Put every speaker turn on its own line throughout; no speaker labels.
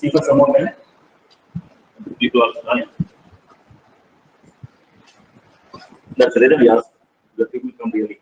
See for some more minute. People are trying. That's the reason we ask the people come really.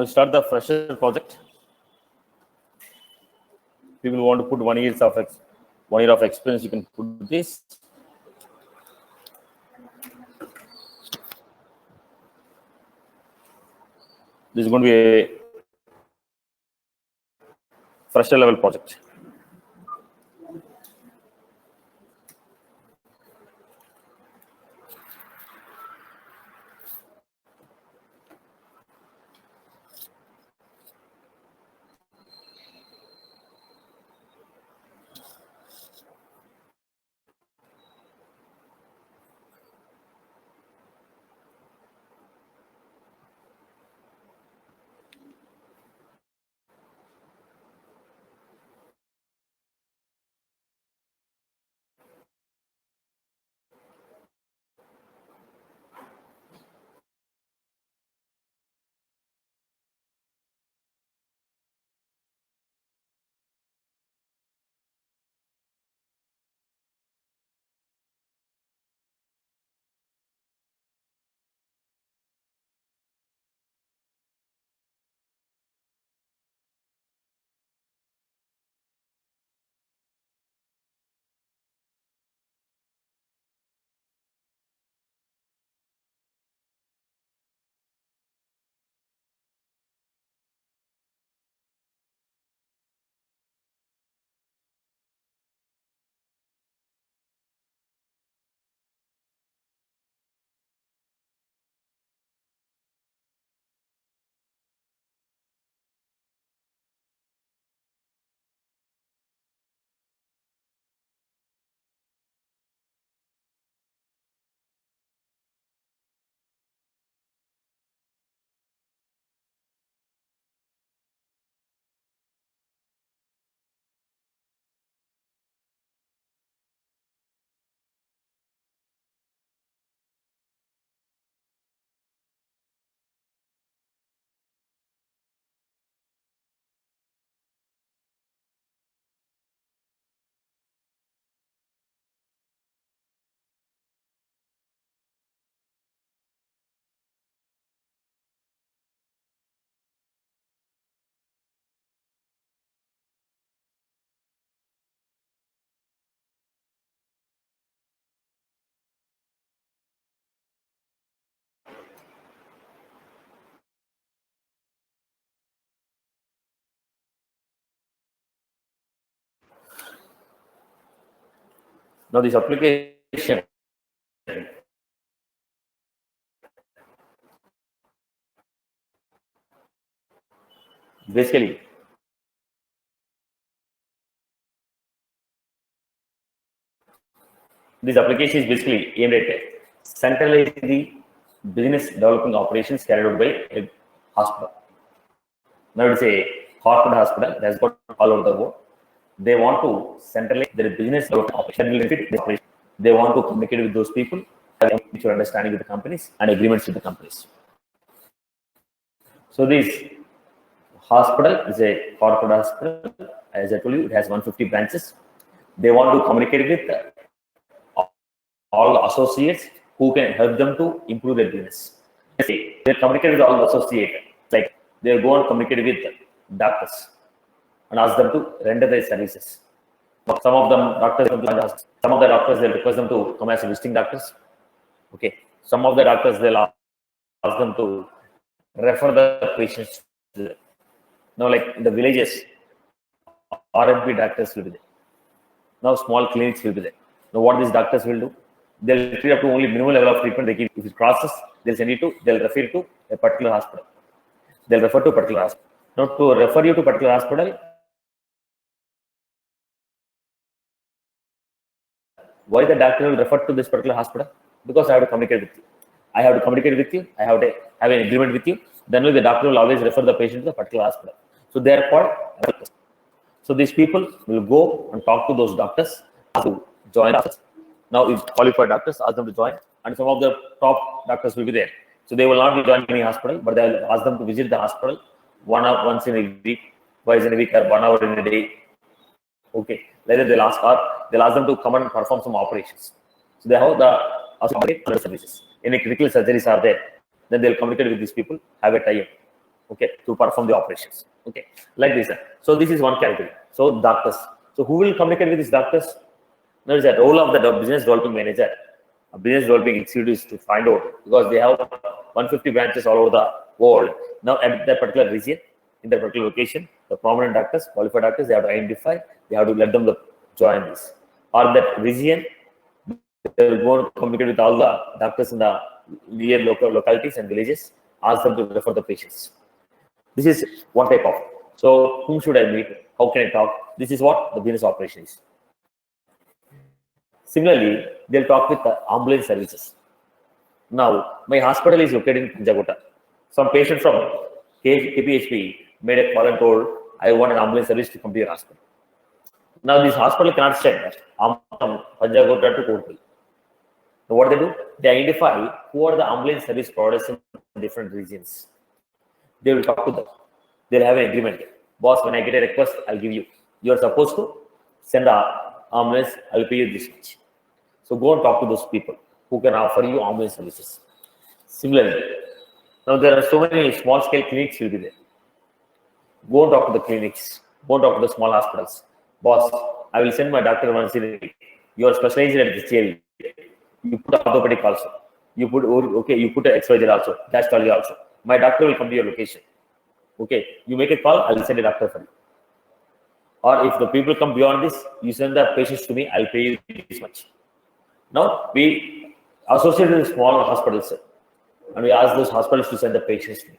Now start the fresher project. People who want to put 1 year of experience, you can put this. This is going to be a fresher level project. Now this application basically this application is basically aimed at centralizing the business developing operations carried out by a hospital. Now it's a corporate hospital that has got all over the world. They want to centralize their business development operations. They want to communicate with those people, have mutual understanding with the companies and agreements with the companies. So this hospital is a corporate hospital. As I told you, it has 150 branches. They want to communicate with all associates who can help them to improve their business. They communicate with all the associates. Like they'll go and communicate with doctors and ask them to render their services. Some of them some of the doctors they'll request them to come as visiting doctors. Okay. Some of the doctors they'll ask them to refer the patients. Now, like in the villages, RMP doctors will be there. Now, small clinics will be there. Now, what these doctors will do? They'll treat up to only minimal level of treatment. They give, if it crosses, they'll send you to, they'll refer you to a particular hospital. They'll refer to a particular hospital. Now, to refer you to a particular hospital, why the doctor will refer to this particular hospital? Because I have to communicate with you. I have to communicate with you. I have to have an agreement with you. Then the doctor will always refer the patient to the particular hospital. So they are called. So these people will go and talk to those doctors to join us. Now, if qualified doctors, ask them to join, and some of the top doctors will be there. So they will not be joining any hospital, but they will ask them to visit the hospital once in a week, twice in a week, or 1 hour in a day. Okay. Later they'll ask them to come and perform some operations. So they have the services. Any critical surgeries are there, then they'll communicate with these people, have a tie-up. okay, to perform the operations. Okay, like this. So this is one category. So doctors. So who will communicate with these doctors? Now is the role of the business development manager, a business developing executive is to find out, because they have 150 branches all over the world. Now at that particular region, in that particular location, the prominent doctors, qualified doctors, they have to identify, they have to let them join this. Or that region, they will go and communicate with all the doctors in the near localities and villages, ask them to refer the patients. This is one type of. So whom should I meet? How can I talk? This is what the business operation is. Similarly, they'll talk with the ambulance services. Now, my hospital is located in Panjagota. Some patient from KPHP made a call and told, I want an ambulance service to come to your hospital. Now, this hospital cannot send from Panjagota to Kodpally. So what they do? They identify who are the ambulance service providers in different regions. They will talk to them. They'll have an agreement. Boss, when I get a request, I'll give you. You are supposed to send an ambulance, I'll pay you this much. So go and talk to those people who can offer you ambulance services. Similarly, now there are so many small scale clinics will be there. Go and talk to the clinics. Go and talk to the small hospitals. Boss, I will send my doctor once in a week. You are specialized at this area. You put orthopedic also. You put you put an XYZ also, gastology also. My doctor will come to your location. Okay, you make a call, I will send a doctor for you. Or if the people come beyond this, you send the patients to me, I'll pay you this much. Now, we associate with small hospitals, and we ask those hospitals to send the patients to me.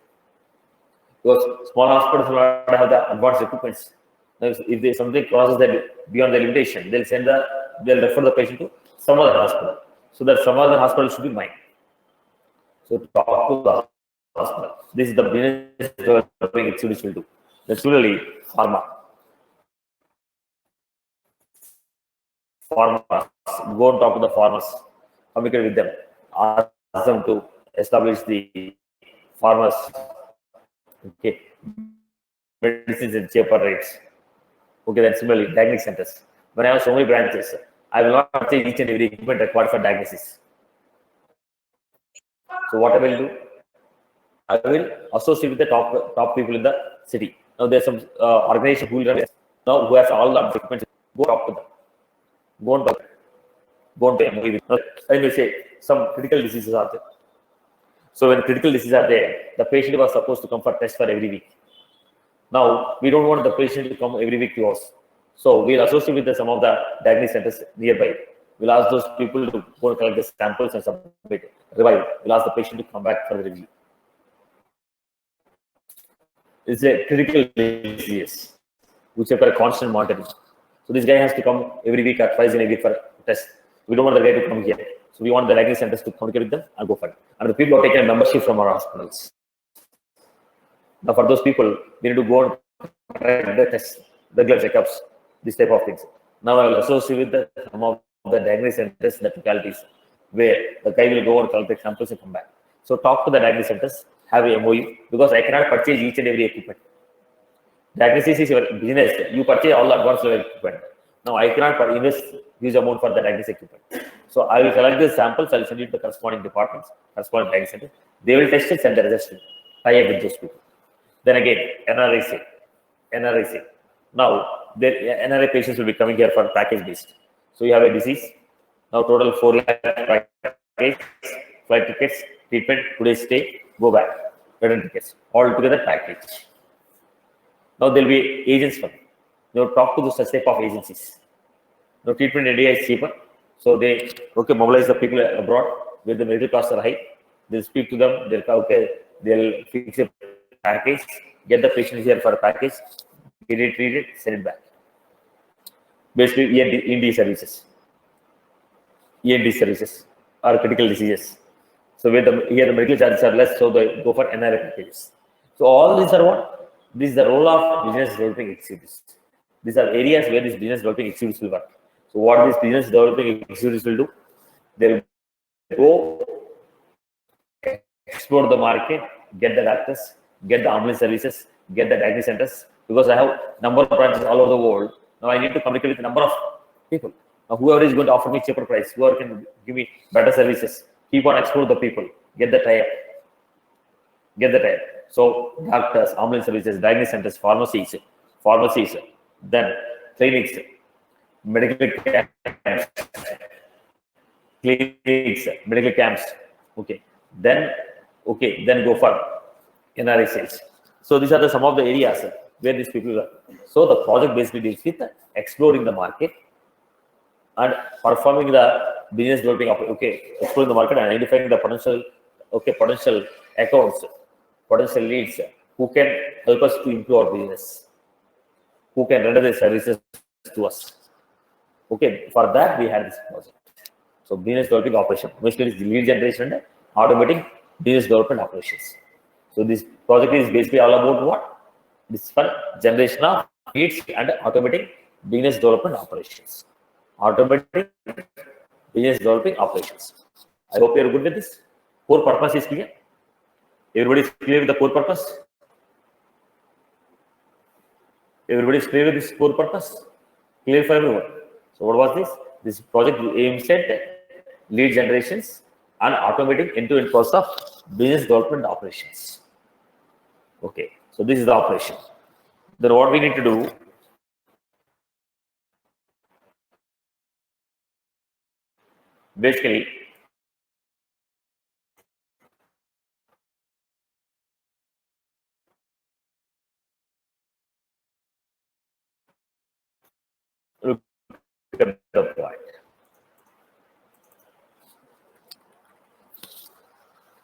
Because small hospitals will not have the advanced equipments. Now, if there something crosses that beyond the limitation, they'll refer the patient to some other hospital. So that some other hospital should be mine. So talk to the hospital. This is the business developing executives will do. That's similarly pharma. Farmers, go and talk to the farmers, communicate with them, ask them to establish the farmers, okay, medicines at cheaper rates. Okay, then similarly, diagnostic centers. When I have so many branches, I will not say each and every equipment required for diagnosis. So what I will do, I will associate with the top people in the city. Now there's some organization who will run now who has all the equipment. Go talk to them. Go and talk. Go and pay. I will say some critical diseases are there. So when critical diseases are there, the patient was supposed to come for test for every week. Now we don't want the patient to come every week to us. So we'll associate with some of the diagnostic centers nearby. We'll ask those people to go and collect the samples and submit. Revive. We'll ask the patient to come back for the review. It's a critical disease which require constant monitoring. So this guy has to come every week or twice in a week for a test. We don't want the guy to come here. So we want the diagnostic centers to communicate with them and go for it. And the people are taking a membership from our hospitals. Now for those people, we need to go and the tests, regular checkups, this type of things. Now I will associate with some of the diagnostic centers, the localities, where the guy will go and collect the samples and come back. So talk to the diagnostic centers, have a MOU, because I cannot purchase each and every equipment. Diagnosis is your business. You purchase all the advanced level equipment. Now I cannot invest huge amount for the diagnostic equipment. So I will collect the samples, I will send it to the corresponding departments, corresponding diagnostic centers. They will test it, send the results to tie up with those people. Then again, NRIC. Now the NRI patients will be coming here for package based. So you have a disease. Now total 4 lakh package, flight tickets, treatment, today's stay, go back, return tickets, all together package. Now there will be agents for them. They will talk to the such type of agencies. Now treatment in India is cheaper, so they mobilize the people abroad where the medical costs are high. They'll speak to them. They'll fix a package, get the patient here for a package, get it treated, send it back. Basically, END services are critical diseases. So here the medical charges are less, so they go for NRI packages. So all these are what? This is the role of business developing executives. These are areas where this business developing executives will work. So what these business developing executives will do? They will go explore the market, get the doctors, get the ambulance services, get the diagnostic centers. Because I have number of branches all over the world. Now I need to communicate with a number of people. Now whoever is going to offer me cheaper price, whoever can give me better services, keep on exploring the people, get the tie-up. Get the type. So doctors, ambulance services, diagnosis centers, pharmacies, then clinics, medical camps, medical camps. Then go for NRI sales. So these are some of the areas where these people are. So the project basically deals with exploring the market and performing the business developing. Exploring the market and identifying the potential accounts, potential leads who can help us to improve our business, who can render their services to us. For that we had this project. So business developing operation, mostly is the lead generation and automating business development operations. So this project is basically all about what? This is for generation of leads and automating business development operations. Automating business developing operations. I hope you are good with this. Core purpose is clear. Everybody is clear with the core purpose. Everybody is clear with this core purpose. Clear for everyone. So what was this? This project aims at lead generations and automating end-to-end process of business development operations. So this is the operation. Then what we need to do? Basically, look at the point.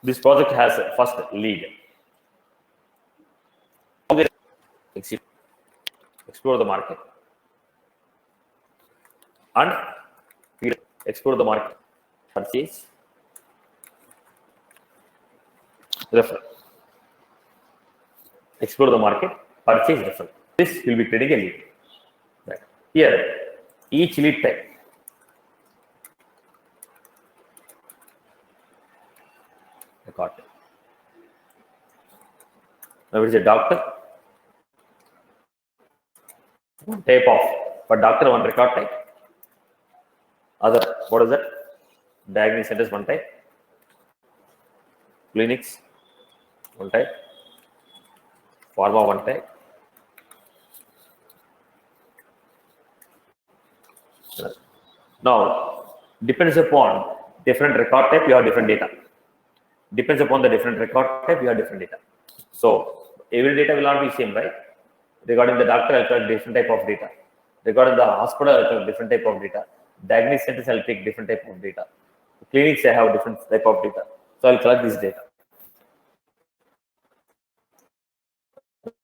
This project has a first lead. Explore the market and explore the market, purchase, refer. Explore the market, purchase, refer. This will be creating a lead. Right. Here, each lead type record. Now it is a doctor. One type of, for doctor, one record type. Other, what is that? Diagnosis centers, one type. Clinics, one type. Pharma, one type. Now, depends upon different record type, you have different data. Depends upon the different record type, you have different data. So, every data will not be same, right? Regarding the doctor, I'll collect different type of data. Regarding the hospital, I'll collect different type of data. Diagnosis centers, I'll take different type of data. Clinics, I have different type of data. So I'll collect this data.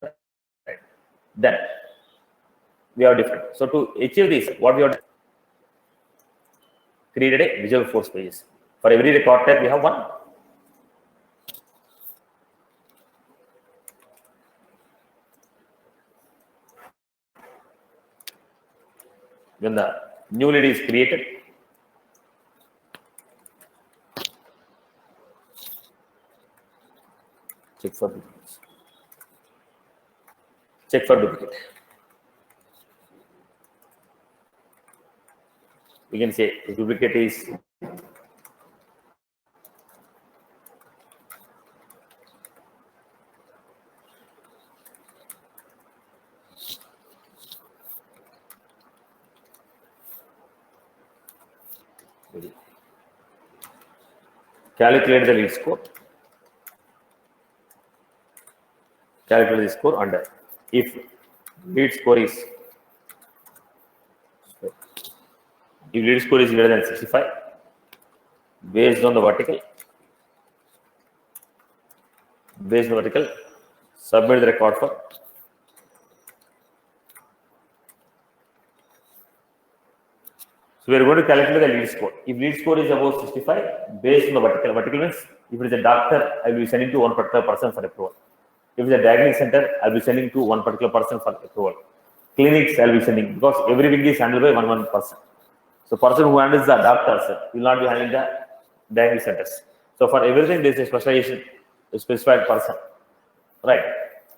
Right. Then we have different. So to achieve this, what we have done? Created a Visual Force pages. For every record type, we have one. When the new lead is created, check for duplicates. Check for duplicate. We can say the duplicate is calculate the lead score. Calculate the score under. If lead score is greater than 65, based on the vertical, submit the record for. So we are going to calculate the lead score. If lead score is above 65, based on the vertical means if it is a doctor, I will be sending to one particular person for approval. If it is a diagnostic center, I will be sending to one particular person for approval. Clinics, I will be sending, because everything is handled by one person. So person who handles the doctors will not be handling the diagnostic centers. So for everything, there is a specialization, a specified person, right?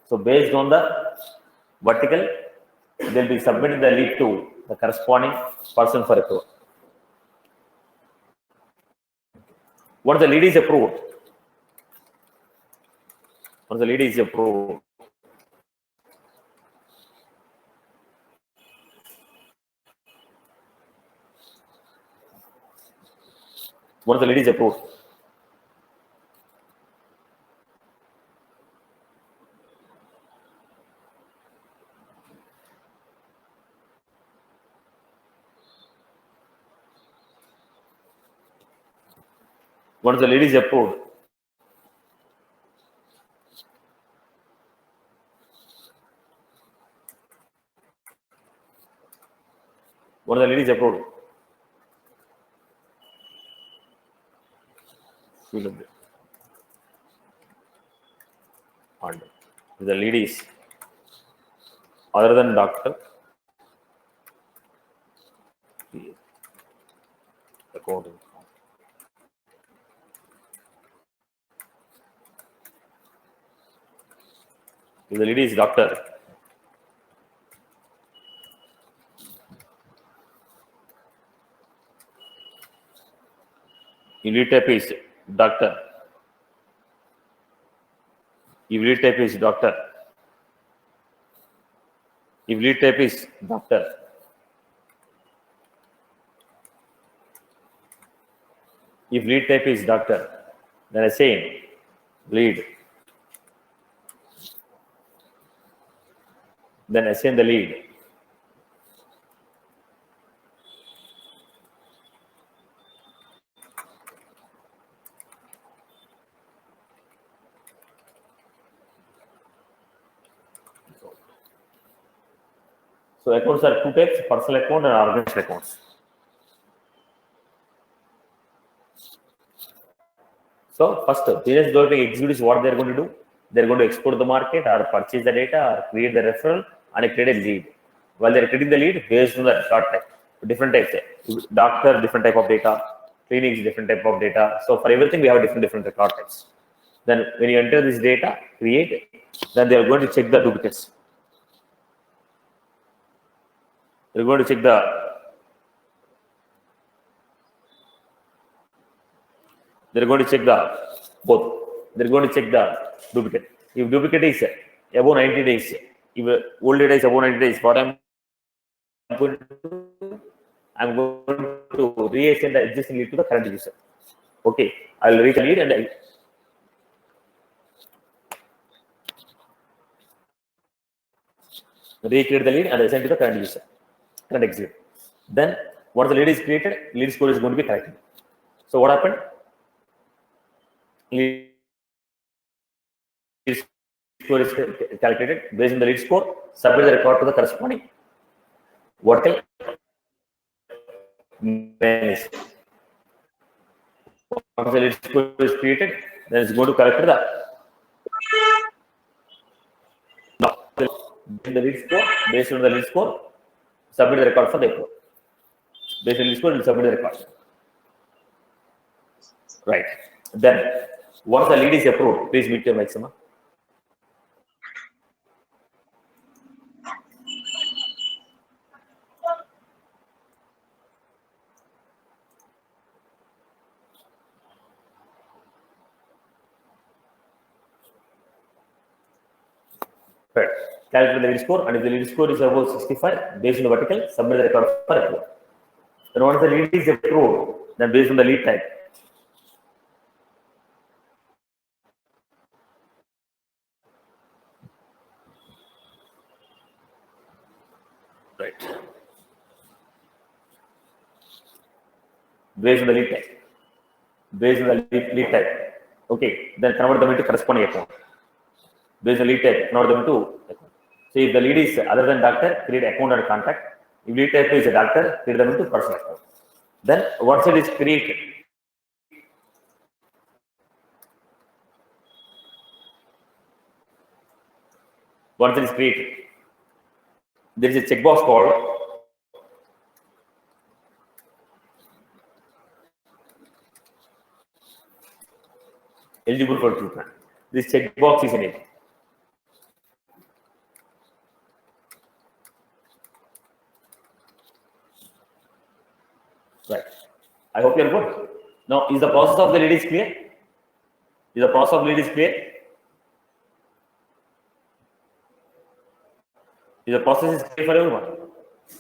So based on the vertical, they'll be submitting the lead to the corresponding person for approval. Once the lead is approved, Once the lead is approved, once the lead is approved, once the lead is approved, once the lead is approved, and the lead is other than doctor, account. If the lead is doctor, if lead type is doctor, if lead type is doctor, if lead type is doctor, if lead type is doctor, then I say lead, then assign the lead. So accounts are two types: personal account and organization accounts. So first, business developing executives, what they're going to do? They're going to explore the market or purchase the data or create the referral and create a lead. While they're creating the lead based on the record type, different types. Doctor, different type of data. Clinics, different type of data. So for everything, we have different record types. Then when you enter this data, create, then they are going to check the duplicates. They're going to check the both. They're going to check the duplicate. If duplicate is above 90 days, if old data is above 90 days, what I'm going to reassign the existing lead to the current user. Okay, I'll read the lead and I recreate the lead and assign to the current user, current executive. Then once the lead is created, lead score is going to be corrected. So what happened? Lead score is calculated based on the lead score, submit the record to the corresponding vertical manager. Once the lead score is created, then it's going to calculate the lead score. Based on the lead score, submit the record for the approval. Based on the lead score, submit the record. Right. Then once the lead is approved, please meet your maximum. Right. Calculate the lead score, and if the lead score is above 65, based on the vertical, submit the record for approval. Then once the lead is approved, then based on the lead type, right. Based on the lead type. Based on the lead type. Okay, then convert them into corresponding account. Based on the lead type, convert them into account. So if the lead is other than doctor, create account and contact. If lead type is a doctor, create them into personal account. Then once it is created, there is a checkbox called eligible for treatment. This checkbox is enabled. Right. I hope you are good. Now, is the process of the lead is clear? Is the process of lead is clear? The process is clear for everyone.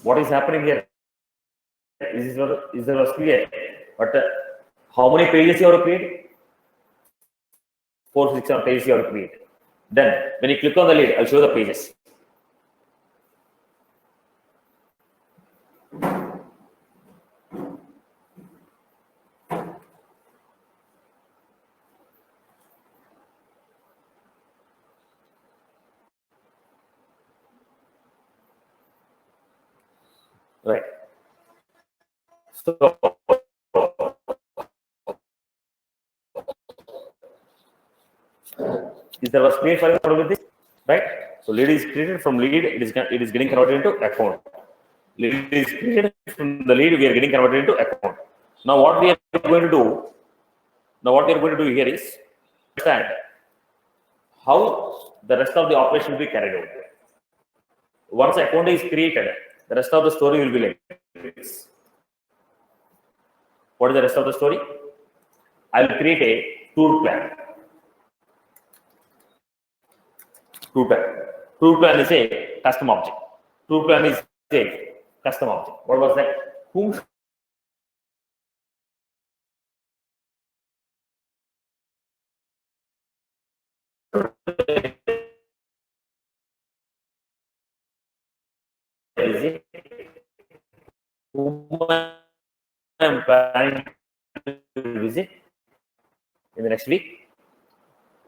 What is happening here? Is the clear? But how many pages you have to create? 4, 6, 7 pages you have to create. Then when you click on the lead, I'll show the pages. Right. So is there was create file with this? Right. So lead is created from lead, it is getting converted into account. Lead is created from the lead, we are getting converted into account. Now what we are going to do? Now what we are going to do here is understand how the rest of the operation will be carried out. Once the account is created, the rest of the story will be like this. What is the rest of the story? I will create a tour plan. Tour plan. Tour plan is a custom object. Tour plan is a custom object. What was that? Whom is it? Whom I am planning to visit in the next week?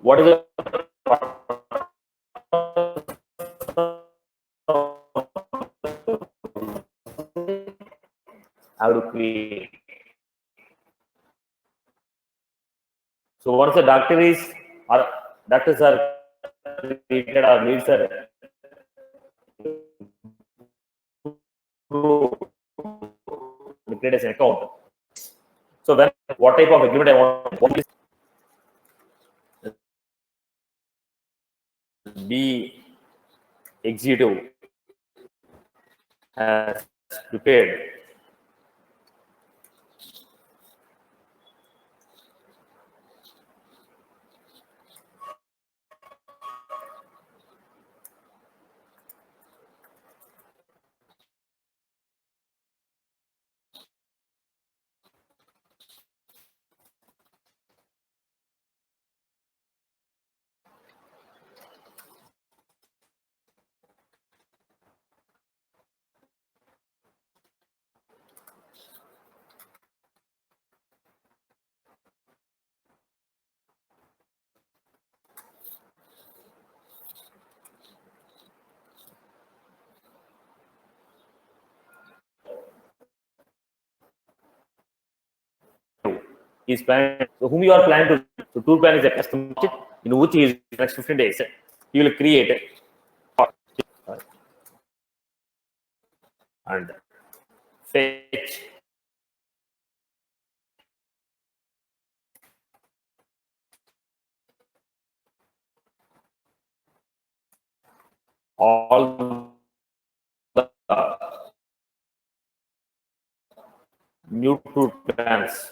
What is the how to create? So once the doctor is or doctors are created or leads are create as an account. So when what type of agreement I want, what is be executive has prepared is planned. So whom you are planning to? So tour plan is a custom object in which is next 15 days you will create and fetch all the new tour plans.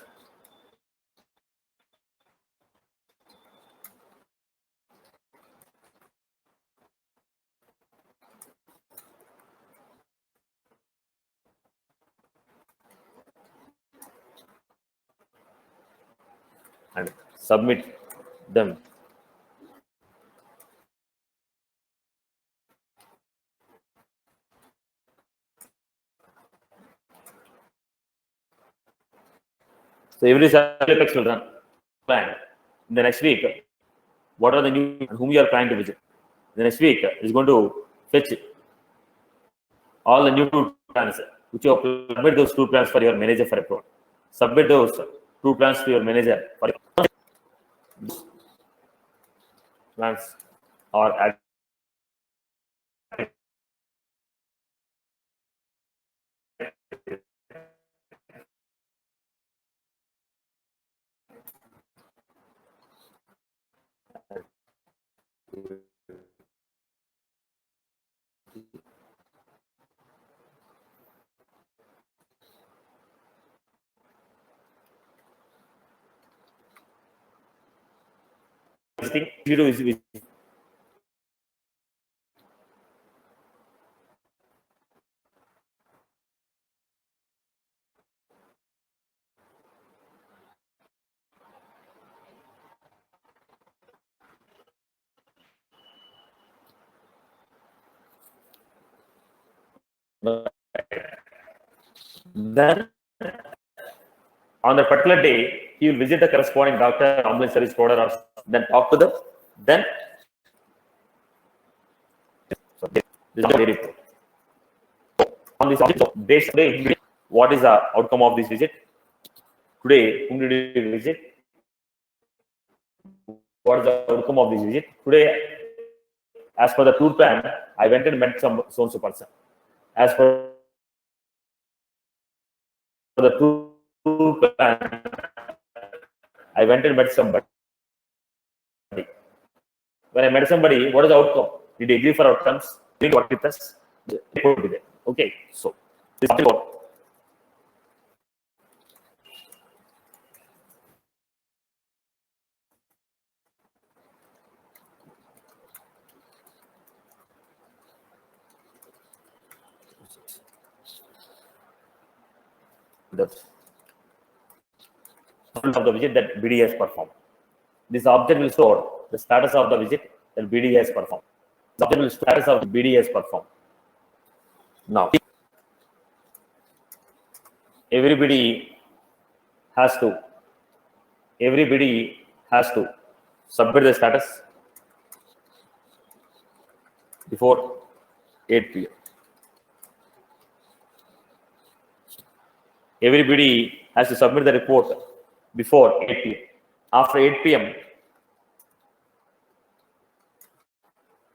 And submit them. So every Apex will run plan. In the next week, what are the new and whom you are planning to visit? The next week is going to fetch all the new tour plans, which you have submit those tour plans for your manager for approval. Submit those tour plans to your manager for plans or visiting. Then, on that particular day, he will visit the corresponding doctor, ambulance service provider, or then talk to them. Then, so this is the report. On this base today, what is the outcome of this visit? Today, whom did you visit? What is the outcome of this visit? Today, as per the tour plan, I went and met some so-and-so person. As per the tour plan, I went and met somebody. When I met somebody, what is the outcome? Did they agree for outcomes? Did they work with us? Okay, so this is what. Of the visit that BD has performed. This object will store the status of the visit that BD has performed. The object will status of BD has performed. Now, everybody has to submit the status before 8 p.m. Everybody has to submit the report before 8 p.m. After 8 p.m.,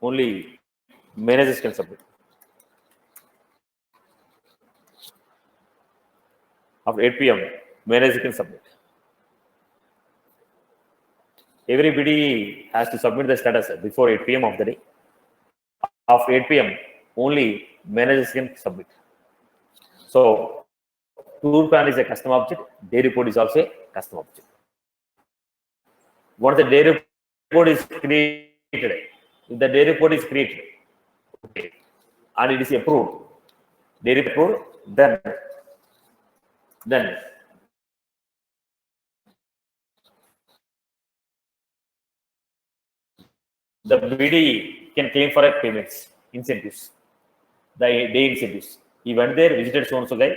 only managers can submit. After 8 p.m., managers can submit. Everybody has to submit the status before 8 p.m. of the day. After 8 p.m., only managers can submit. So, tour plan is a custom object. Day report is also a custom object. Once the day report is created, if the day report is created, okay, and it is approved, day report, then the BD can claim for a payments, incentives, the day incentives. He went there, visited so-and-so guy.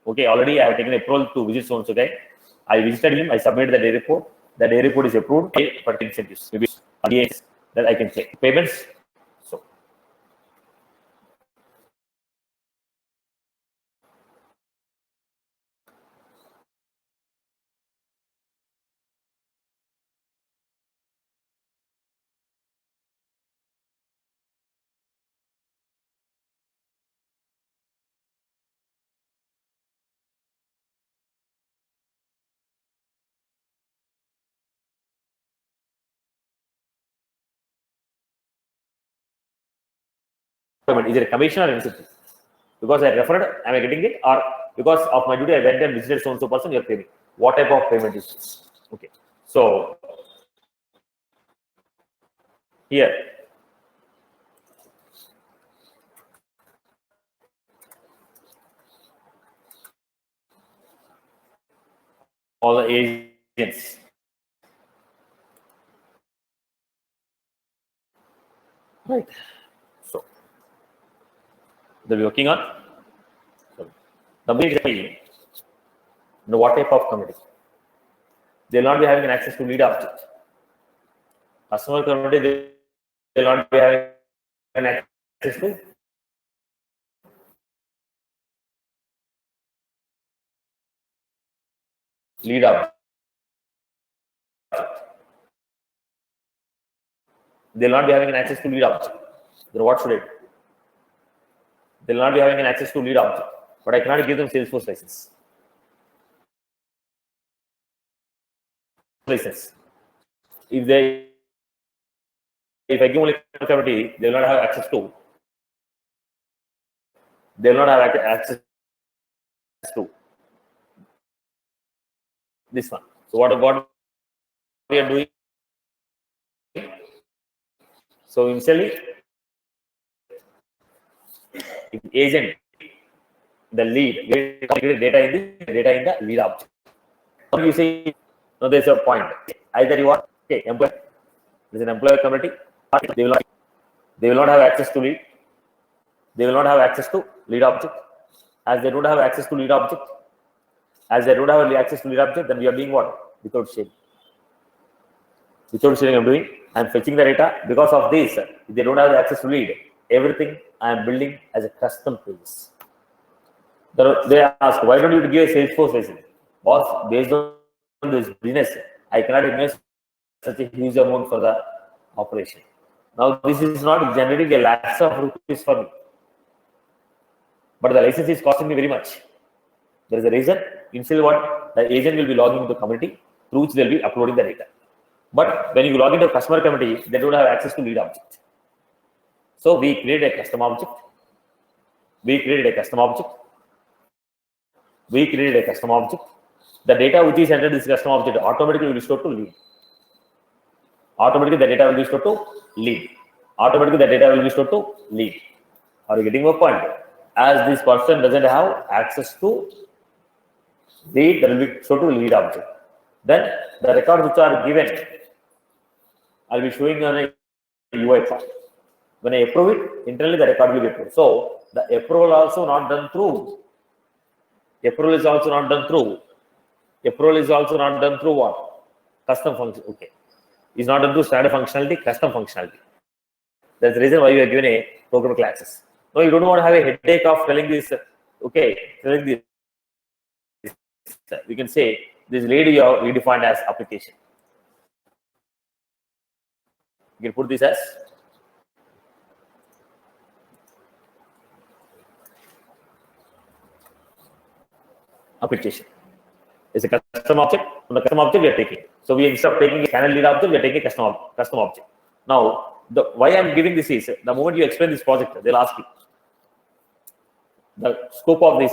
Okay, already I have taken approval to visit so-and-so guy. I visited him, I submitted the day report. The day report is approved for incentives. Maybe that I can claim. Payments. So, payment, is it a commission or incentive? Because I referred, am I getting it? Or because of my duty, I went and visited so-and-so person, you're paying. What type of payment is this? Okay. So, here, all the agents. Right. So, they'll be working on. So, the main what type of committee? They'll not be having an access to lead object. Customer committee, they'll not be having an access to lead object. They'll not be having an access to lead object. Then what should I do? They'll not be having an access to lead object, but I cannot give them Salesforce license. If I give only committee, they will not have access to. They will not have access to this one. So what we are doing? So initially, if agent, the lead, data in the lead object. What you say? No, there's a point. Either you want, okay, employee. There's an employer committee. They will not have access to lead. They will not have access to lead object. As they don't have access to lead object, then we are doing what? Without sharing. Without sharing, I'm doing. I'm fetching the data. Because of this, if they don't have access to lead, everything I'm building as a custom pages. They ask, why don't you give a Salesforce license? Boss, based on this business, I cannot invest such a huge amount for the operation. Now, this is not generating a lakhs of rupees for me, but the license is costing me very much. There is a reason. Initially, what the agent will be logging into the community, through which they'll be uploading the data. But when you log into a customer community, they don't have access to lead object. So we created a custom object. The data which is entered in this custom object automatically will be stored to lead. Automatically, the data will be stored to lead. Are you getting my point? As this person doesn't have access to lead, there will be stored to lead object. Then the records which are given, I'll be showing on a UI file. When I approve it, internally the record will be approved. So the approval is also not done through what? Custom function. Okay. It's not done through standard functionality, custom functionality. That's the reason why you are given a program classes. No, you don't want to have a headache of telling this. Okay, telling this. We can say this lead you have redefined as application. You can put this as application. It's a custom object. From the custom object we are taking. So we instead of taking a channel lead object, we are taking a custom object. Now, why I'm giving this is the moment you explain this project, they'll ask you the scope of this.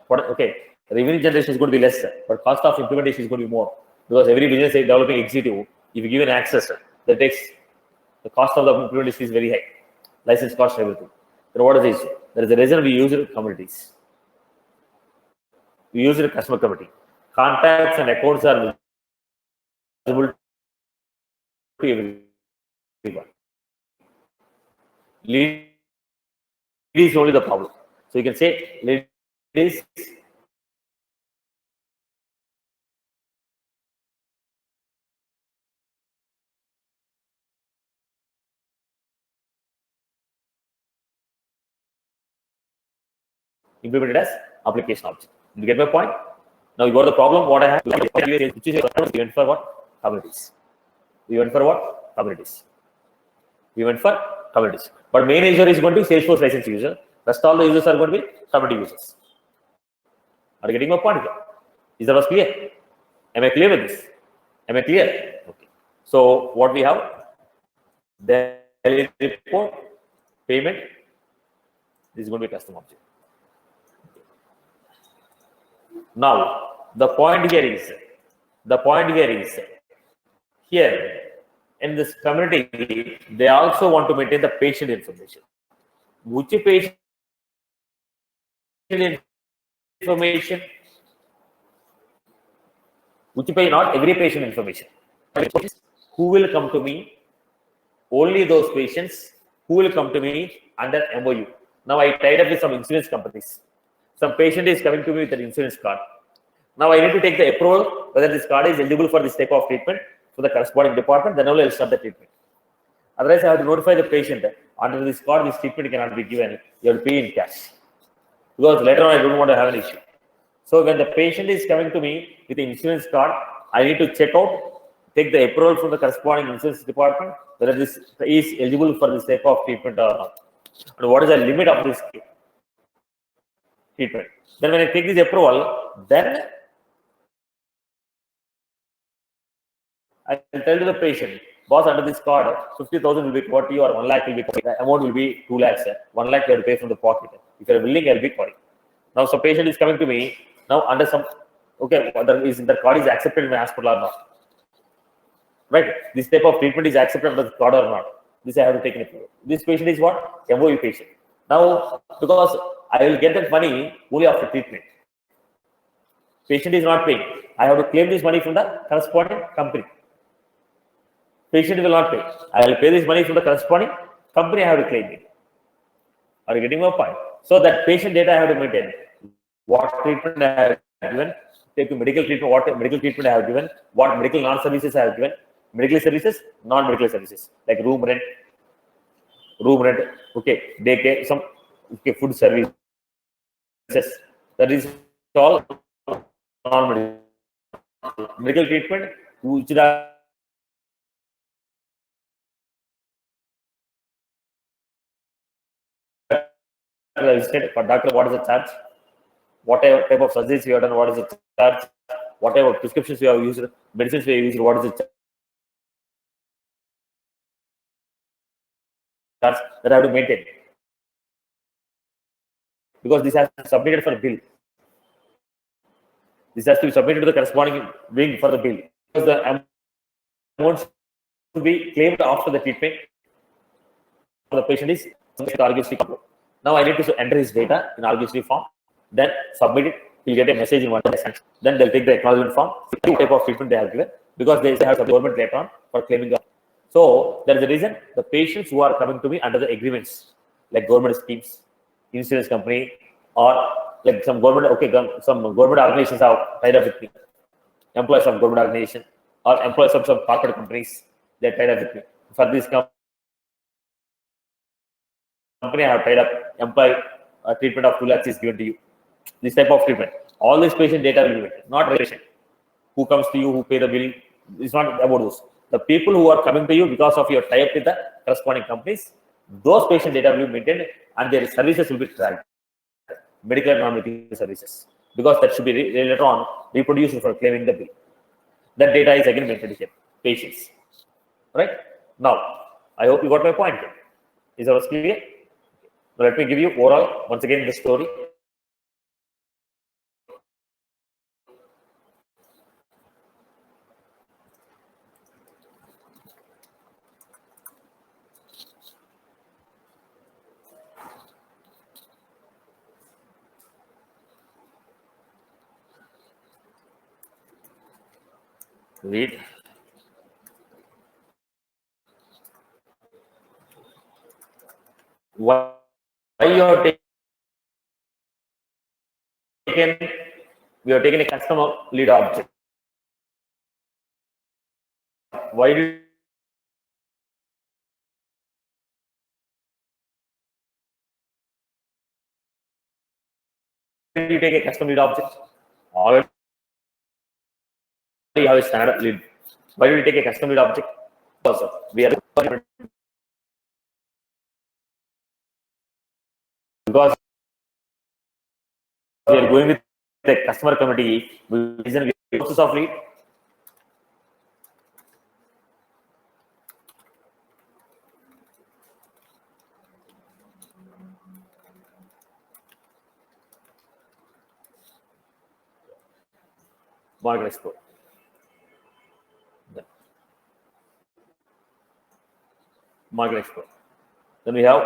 Okay, revenue generation is going to be less, but cost of implementation is going to be more, because every business is developing executive. If you give an access, that takes the cost of the implementation is very high. License cost, everything. Then what is this? There is a reason we use communities. We use a customer community. Contacts and accounts are visible to everyone. Lead is only the problem. So you can say lead is implemented as application object. You get my point? Now you got the problem. What I have to do is we went for what? Communities. But main user is going to be Salesforce license user. Rest all the users are going to be community users. Are you getting my point here? Is that was clear? Am I clear with this? Okay. So what we have? Daily report, payment. This is going to be custom object. Now, the point here is here in this community, they also want to maintain the patient information. Which patient information? Not every patient information. Who will come to me? Only those patients who will come to me under MOU. Now I tied up with some insurance companies. Some patient is coming to me with an insurance card. Now I need to take the approval whether this card is eligible for this type of treatment for the corresponding department. Then only I'll start the treatment. Otherwise, I have to notify the patient under this card, this treatment cannot be given. You have to pay in cash, because later on I don't want to have an issue. So when the patient is coming to me with the insurance card, I need to check out, take the approval from the corresponding insurance department whether this is eligible for this type of treatment or not, and what is the limit of this treatment. Then when I take this approval, then I will tell to the patient, boss, under this card, 50,000 will be covered to you, or 1 lakh will be covered. The amount will be 2 lakhs. 1 lakh you have to pay from the pocket. If you are willing, I will be covered. Now, some patient is coming to me now under some, okay, whether the card is accepted in my hospital or not. Right? This type of treatment is accepted under the card or not. This I have to take an approval. This patient is what? MOU patient. Now, because I will get that money only after treatment. Patient is not paying. I have to claim this money from the corresponding company. Patient will not pay. I will pay this money from the corresponding company. I have to claim it. Are you getting my point? So that patient data I have to maintain. What treatment I have given, take medical treatment, what medical treatment I have given, what medical non-services I have given, medical services, non-medical services, like room rent, okay, daycare, some okay, food services. That is all non-medical. Medical treatment, which are for doctor, what is the charge? Whatever type of surgeries you have done, what is the charge? Whatever prescriptions you have used, medicines you have used, what is the charge that I have to maintain? Because this has to be submitted for bill. This has to be submitted to the corresponding wing for the bill. Because the amounts to be claimed after the treatment for the patient is Argosy. Now I need to enter his data in Argosy form, then submit it. He'll get a message in one second. Then they'll take the acknowledgement form, two type of treatment they have given, because they have the government later on for claiming. So there is a reason the patients who are coming to me under the agreements, like government schemes, insurance company, or like some government, okay, some government organizations have tied up with me, employees of government organization or employees of some corporate companies, they're tied up with me. For this company, I have tied up employee treatment of 2 lakhs is given to you. This type of treatment. All this patient data will be given, not relation. Who comes to you, who pay the bill, it's not about those. The people who are coming to you because of your tie-up with the corresponding companies, those patient data will be maintained and their services will be tracked. Medical and non-medical services. Because that should be later on reproduced for claiming the bill. That data is again maintained here. Patients. Right? Now, I hope you got my point. Is that clear? Now, let me give you overall, once again, the story. Read. Why you have taken, we have taken a customer lead object. Why did you take a custom lead object? Already you have a standard lead. Why do you take a custom lead object? Because we are going with the customer committee, which is a process of lead. Market export. Market export. Then we have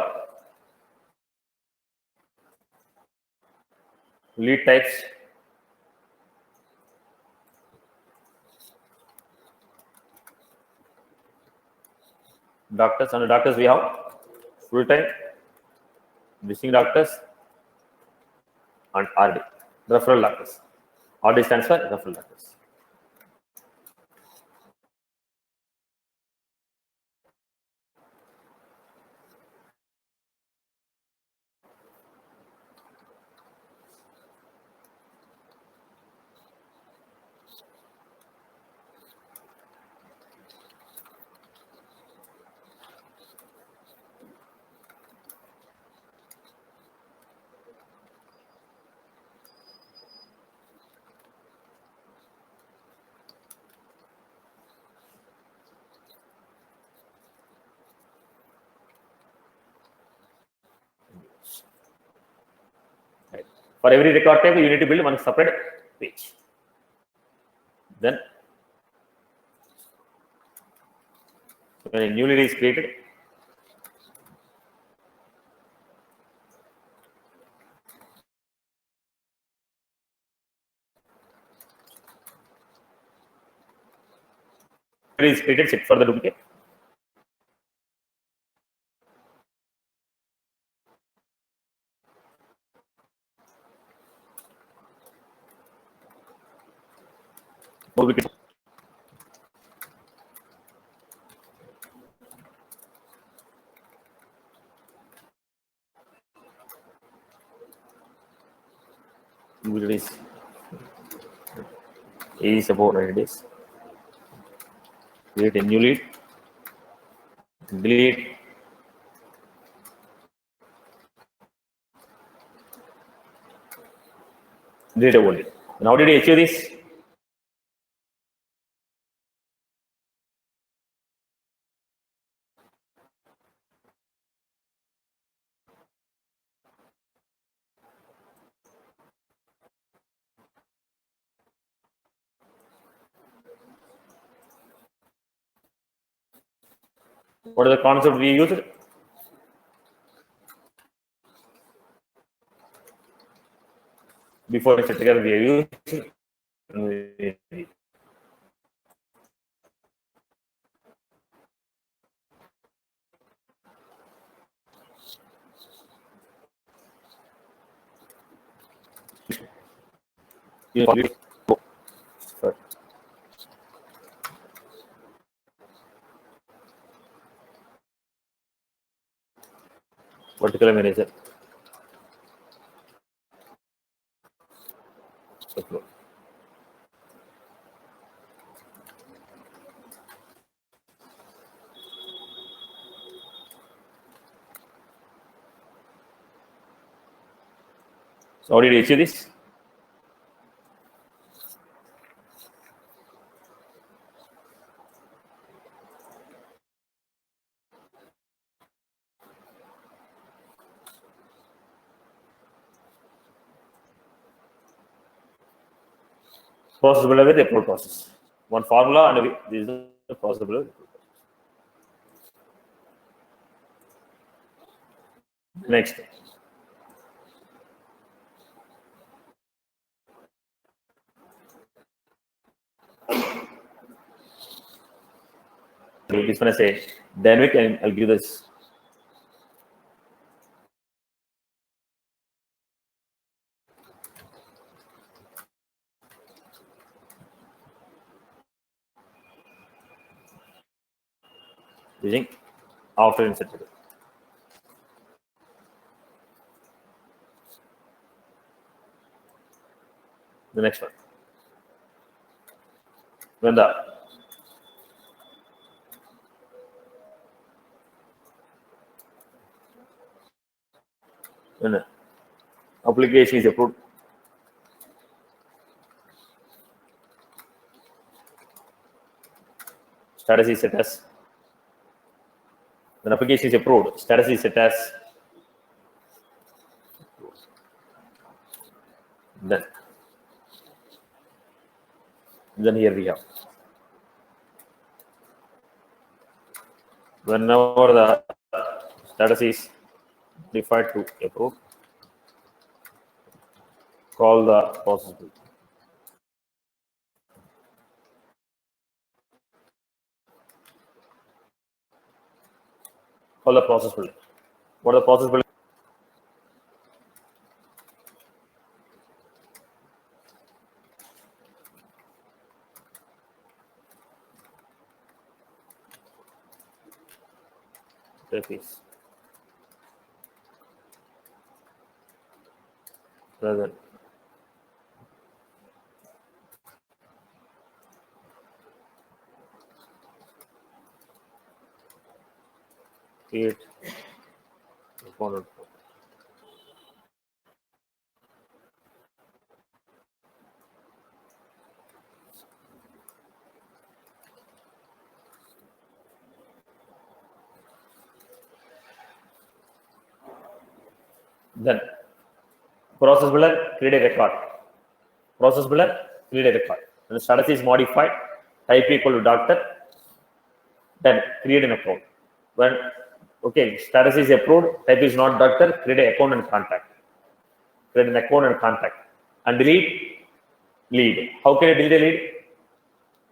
lead types. Doctors, under doctors we have full-time, visiting doctors, and RD, referral doctors. RD stands for referral doctors. Right. For every record type, you need to build one separate page. Then, when a new lead is created, check for the duplicate. More wickets. Release. Is about 90 days. Create a new lead. Delete. Delete a old lead. And how did you achieve this? What is the concept we used? Before etc. we used. Vertical manager. So how did you achieve this? Process builder with approval process. One formula and this is the process builder. Next. This one I say dynamic and I'll give this. Using after inserted. The next one. When the application is approved, status is set as. When application is approved, status is set as. Then here we have. Whenever the status is defined to approve, call the process builder. Call the process builder. What is the process builder? Is present. Create component. Then process builder create a record. Process builder create a record. When the status is modified, type equal to doctor. Then create an account. When status is approved, type is not doctor, create an account and contact. Create an account and contact. And delete lead. How can I delete a lead?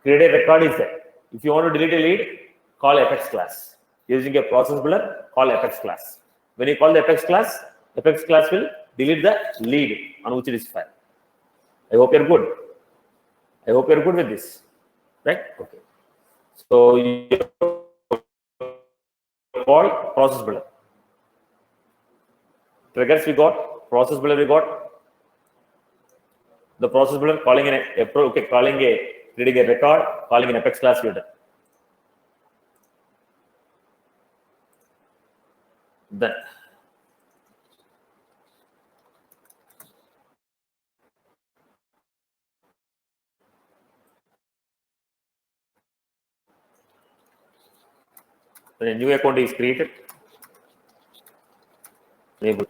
Create a record is there. If you want to delete a lead, call Apex class. Using a process builder, call Apex class. When you call the Apex class will delete the lead on which it is file. I hope you're good. I hope you're good with this, right? Okay. So you call process builder. Triggers we got, process builder we got. The process builder calling reading a record, calling an Apex class builder. Then when a new account is created, enable.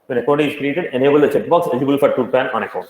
When account is created, enable the checkbox eligible for toolpan on account.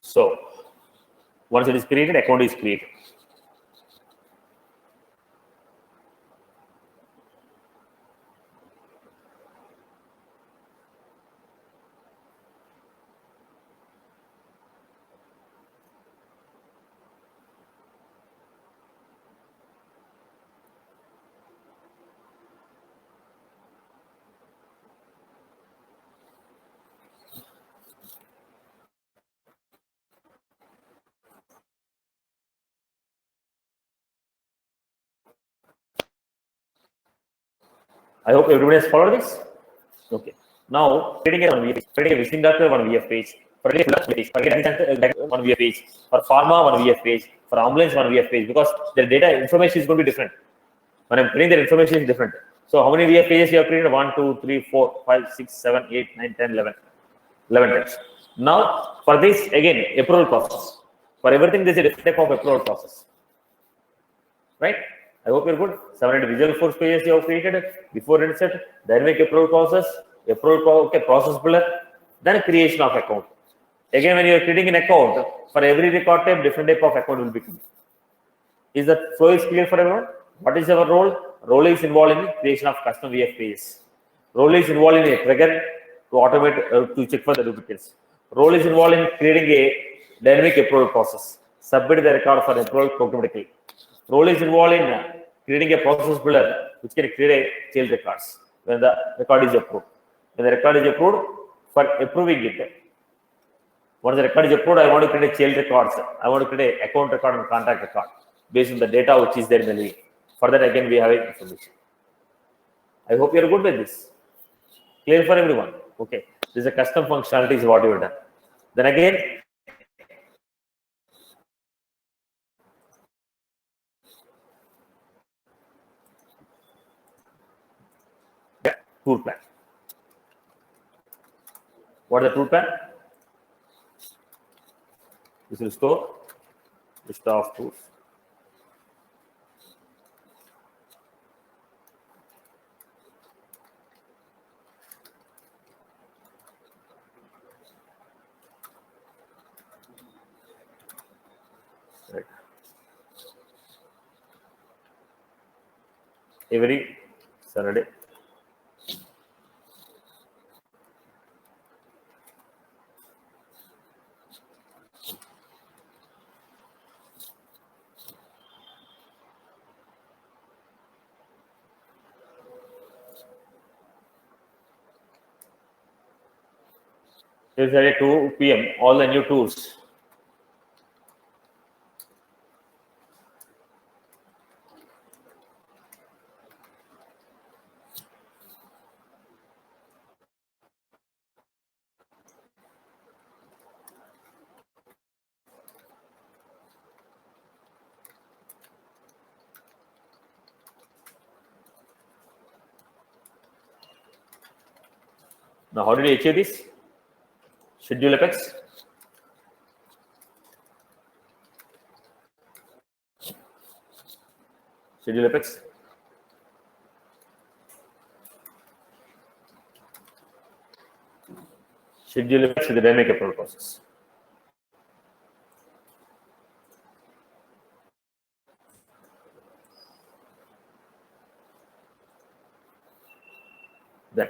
So once it is created, account is created. I hope everybody has followed this. Okay. Now creating a VF page, creating a visiting doctor one VF page, for a page, for a one VF page, for pharma one VF page, for ambulance one VF page, because the data information is going to be different. When I'm putting the information is different. So how many VF pages you have created? 1, 2, 3, 4, 5, 6, 7, 8, 9, 10, 11. 11 times. Now for this again approval process. For everything there is a different type of approval process. Right? I hope you're good. 700 visual force pages you have created before insert, dynamic approval process, process builder, then creation of account. Again, when you are creating an account, for every record type, different type of account will be created. Is the flow is clear for everyone? What is our role? Role is involved in the creation of custom VF pages. Role is involved in a trigger to automate to check for the duplicates. Role is involved in creating a dynamic approval process. Submit the record for approval programmatically. Role is involved in creating a process builder which can create a child records when the record is approved. When the record is approved, for approving it, once the record is approved, I want to create a child records. I want to create an account record and contact record based on the data which is there in the link. For that, again, we have information. I hope you are good with this. Clear for everyone? Okay. This is a custom functionality is what you have done. Then again, tool plan. What is the tool plan? This will store list of tools. Right. Every Saturday. This is at 2 p.m. All the new tools. Now, how did you achieve this? Schedule apex. Schedule apex. Schedule apex is the dynamic approval process. Then,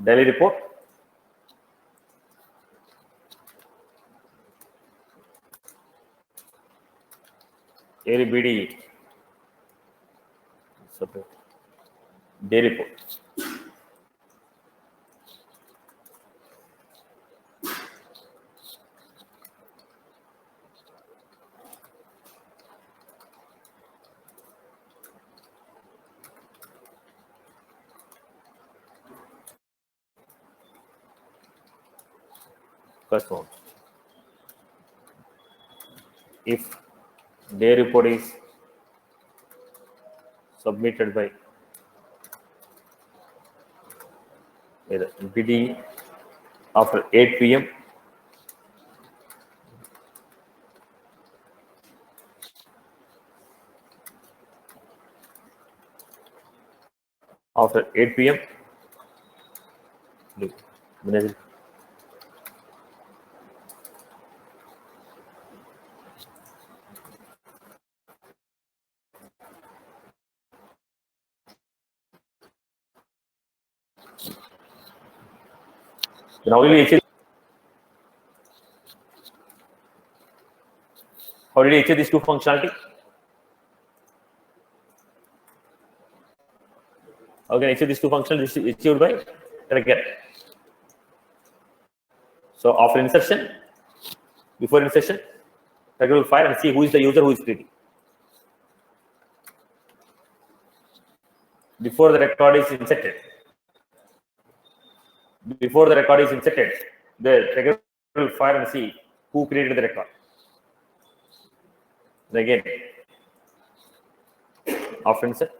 daily report. ABD. Separate. Day report. First one. If day report is submitted by either BD after 8 p.m. After 8 p.m. Then how will you achieve? How did you achieve these two functionality? How can I achieve these two functionalities achieved by trigger? So after insertion, before insertion, trigger will fire and see who is the user who is creating. Before the record is inserted, the trigger will fire and see who created the record. And again, after insert,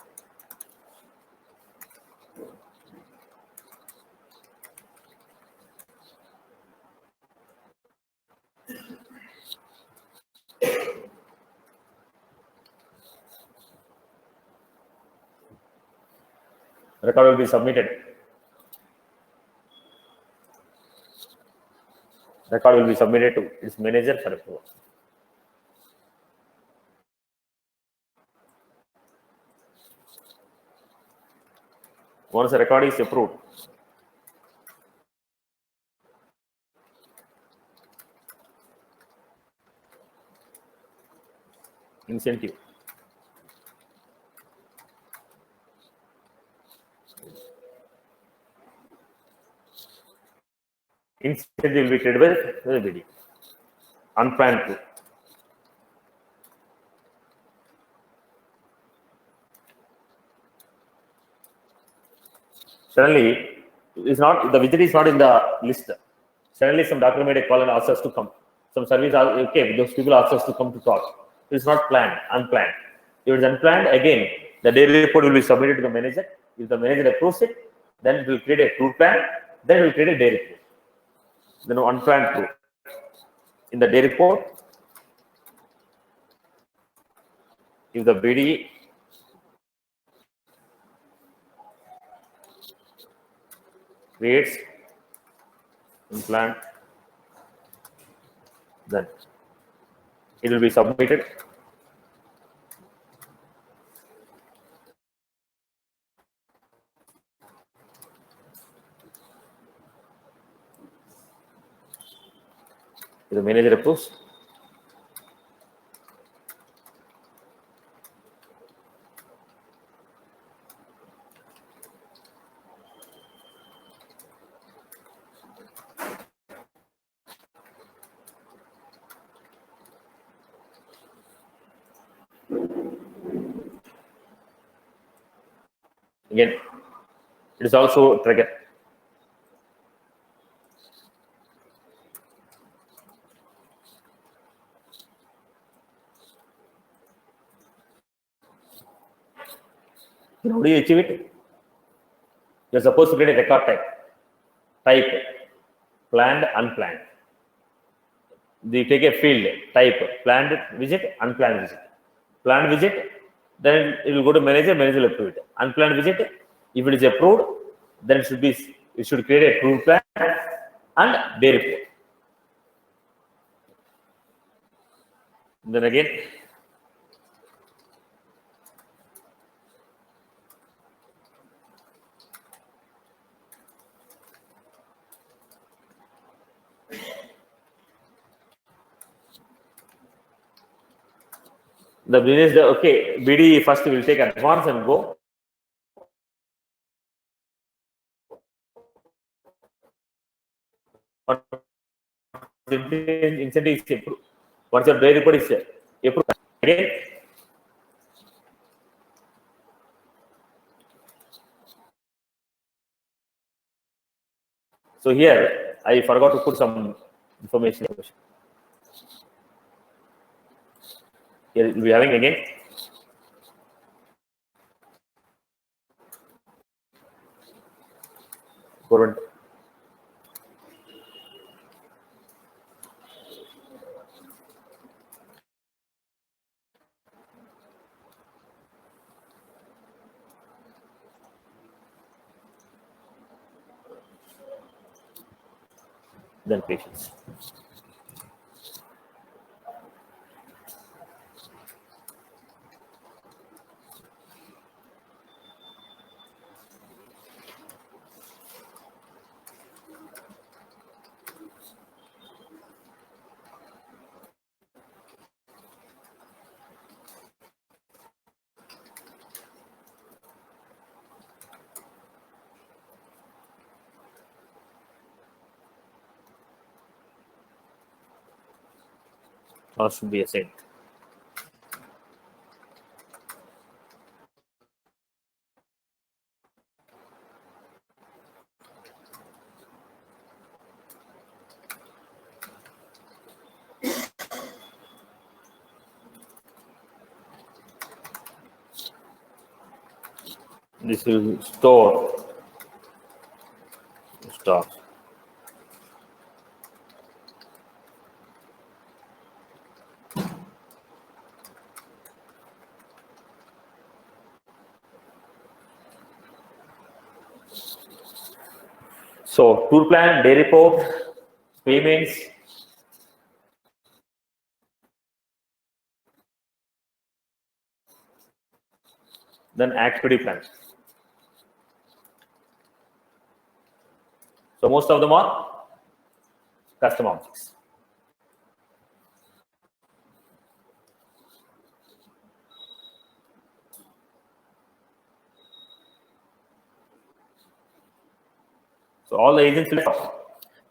record will be submitted. Record will be submitted to its manager for approval. Once the record is approved, incentive. Incentive will be created by the BD. Unplanned group. Suddenly, is not the widget is not in the list. Suddenly, some doctor made a call and asked us to come. Some service, okay, those people asked us to come to talk. It's not planned, unplanned. If it's unplanned, again, the daily report will be submitted to the manager. If the manager approves it, then it will create a tool plan. Then it will create a day report. Then unplanned group. In the day report, if the BD creates unplanned, then it will be submitted. If the manager approves, again, it is also trigger. How do you achieve it? You're supposed to create a record type. type planned, unplanned. You take a field, type planned visit, unplanned visit. Planned visit, then it will go to manager, manager will approve it. Unplanned visit, if it is approved, then it should create a tour plan and day report. Then again, the business, okay, BD first will take advance and go. Incentive is approved. Once your day report is approved, again, so here I forgot to put some information. Here we'll be having again government. Then patients. Or should be assigned. This will store stock. So tour plan, day report, payments, then activity plan. So most of them are custom objects. So all the agents,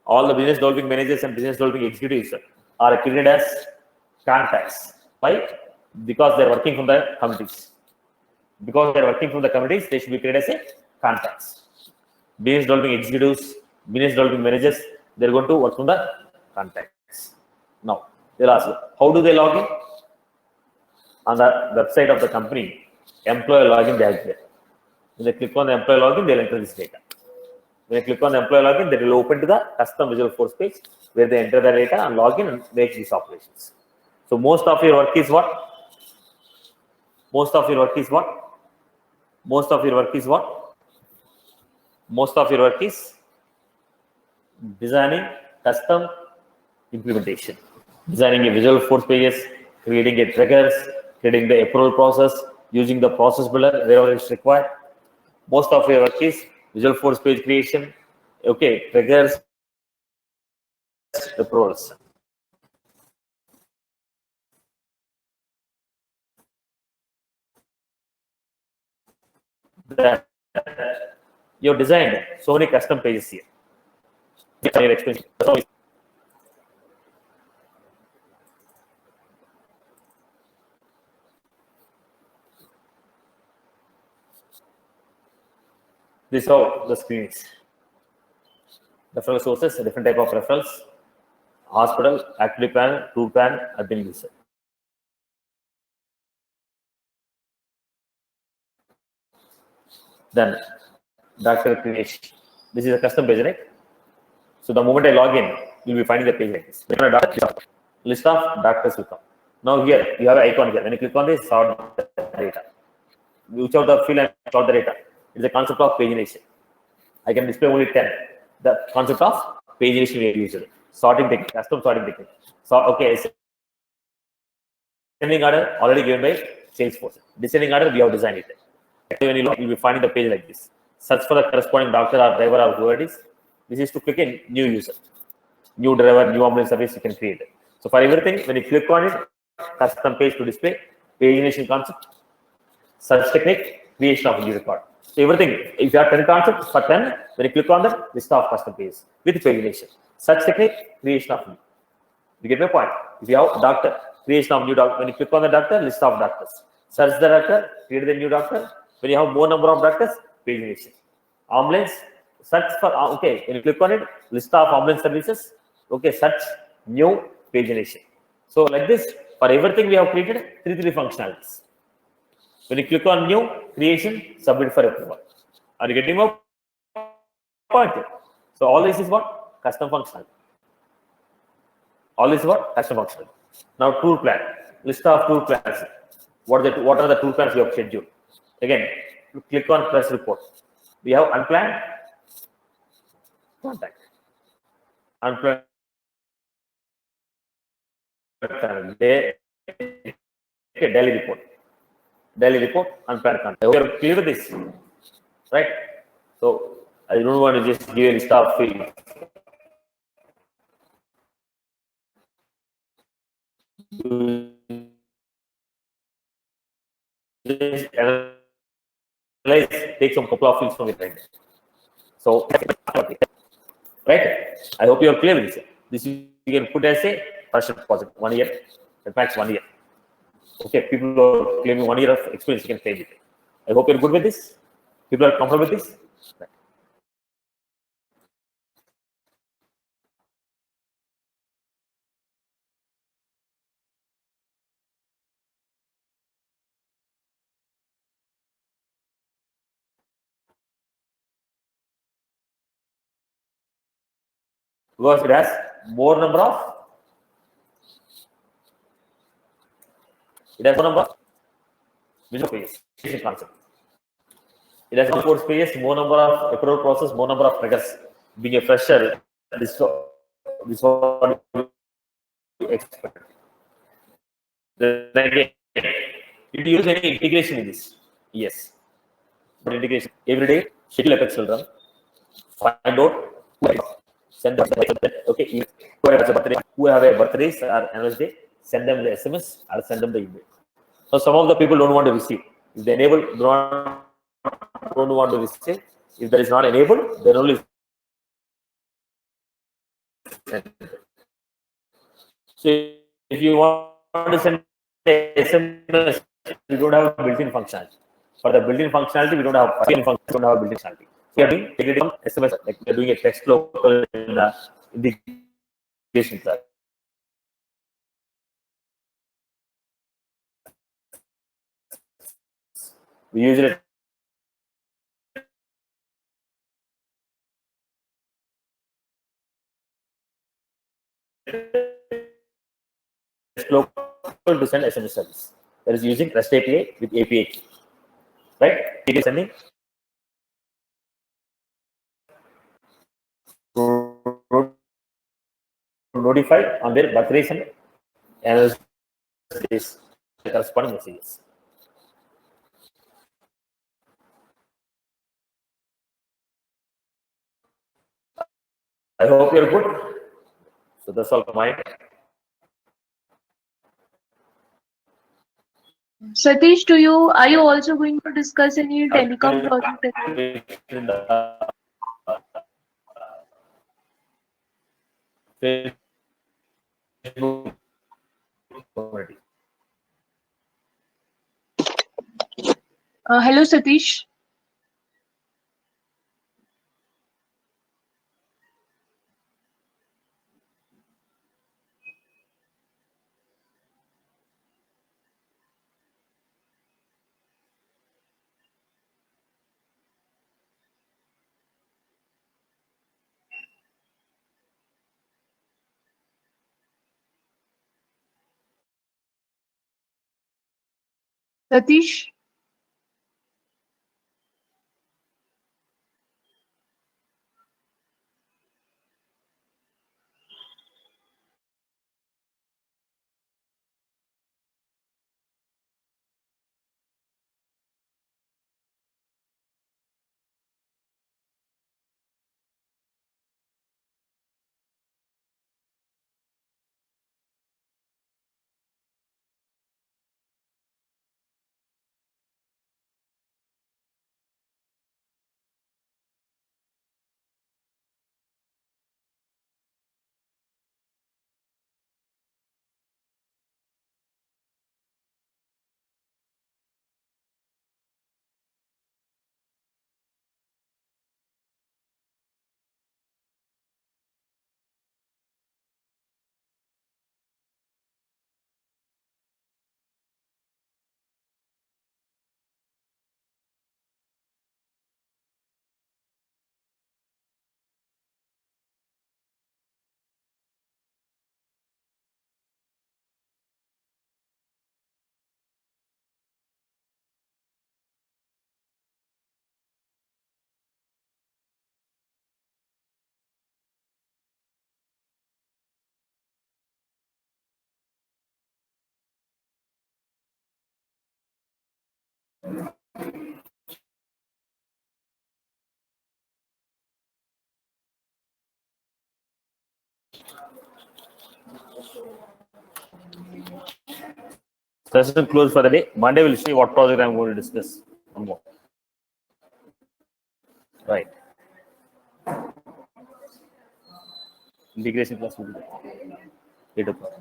all the business developing managers and business developing executives are created as contacts. Why? Because they're working from the committees. Because they're working from the committees, they should be created as a contacts. Business developing executives, business developing managers, they're going to work from the contacts. Now, they'll ask you, how do they log in? On the website of the company, employee login, they have there. When they click on the employee login, they'll enter this data. When you click on the employee login, they will open to the custom Visualforce page where they enter the data and log in and make these operations. So most of your work is what? Most of your work is what? Most of your work is what? Most of your work is designing custom implementation. Designing a Visualforce pages, creating a triggers, creating the approval process, using the process builder wherever it's required. Most of your work is Visualforce page creation, okay, triggers, approvals. That you've designed so many custom pages here. This is how the screen is. Referral sources, a different type of referrals, hospital, activity plan, tour plan, admin user. Then doctor creation. This is a custom page, right? So the moment I log in, you'll be finding the page like this. When a doctor, list of doctors will come. Now here, you have an icon here. When you click on this, sort the data. Whichever the field and sort the data. It's the concept of pagination. I can display only 10. The concept of pagination we used. Sorting technique, custom sorting technique. So, okay, descending order already given by Salesforce. Descending order, we have designed it. When you look, you'll be finding the page like this. Search for the corresponding doctor or driver or whoever it is. This is to click in new user. New driver, new ambulance service, you can create it. So for everything, when you click on it, custom page to display, pagination concept, search technique, creation of new record. So everything, if you have 10 concepts for 10, when you click on that, list of custom pages with pagination. Search technique, creation of new. You get my point? If you have doctor, creation of new doctor, when you click on the doctor, list of doctors. Search the doctor, create the new doctor. When you have more number of doctors, pagination. Ambulance, search for, okay, when you click on it, list of ambulance services, okay, search new pagination. So like this, for everything we have created, three functionalities. When you click on new, creation, submit for approval. Are you getting my point? So all this is what? Custom functionality. All this is what? Custom functionality. Now tool plan, list of tool plans. What are the tool plans we have scheduled? Again, click on press report. We have unplanned, contact. Unplanned, day, okay, daily report. Daily report, unplanned contact. We are clear with this, right? So I don't want to just give a list of fields. Just analyze, take some couple of fields from it, right? So, right? I hope you are clear with this. This you can put as a first deposit, 1 year, max 1 year. Okay, people who are claiming 1 year of experience, you can claim it. I hope you're good with this. People are comfortable with this. Right. Because it has more number of, which pages, concept. It has more space, more number of approval process, more number of triggers. Being a fresher, this what you expect. Then again, did you use any integration in this? Yes. But integration every day, schedule Apex will run. Find out who send them, okay, who have a birthdays or anniversary, send them the SMS or send them the email. So some of the people don't want to receive. If they enable, don't want to receive. If that is not enabled, then only send. So if you want to send SMS, we don't have a built-in functionality. For the built-in functionality, we don't have a built-in functionality. We are doing SMS, like we are doing a text local in the integration class. We use it local to send SMS service. That is using REST API with API key. Right? It is sending notify on their birthdays and anniversaries, corresponding messages. I hope you're good. So that's all mine.
Satish, are you also going to discuss any telecom project? Hello, Satish. Satish?
Session closed for the day. Monday we'll see what project I'm going to discuss. One more. Right. Integration class will be there. 8 o'clock.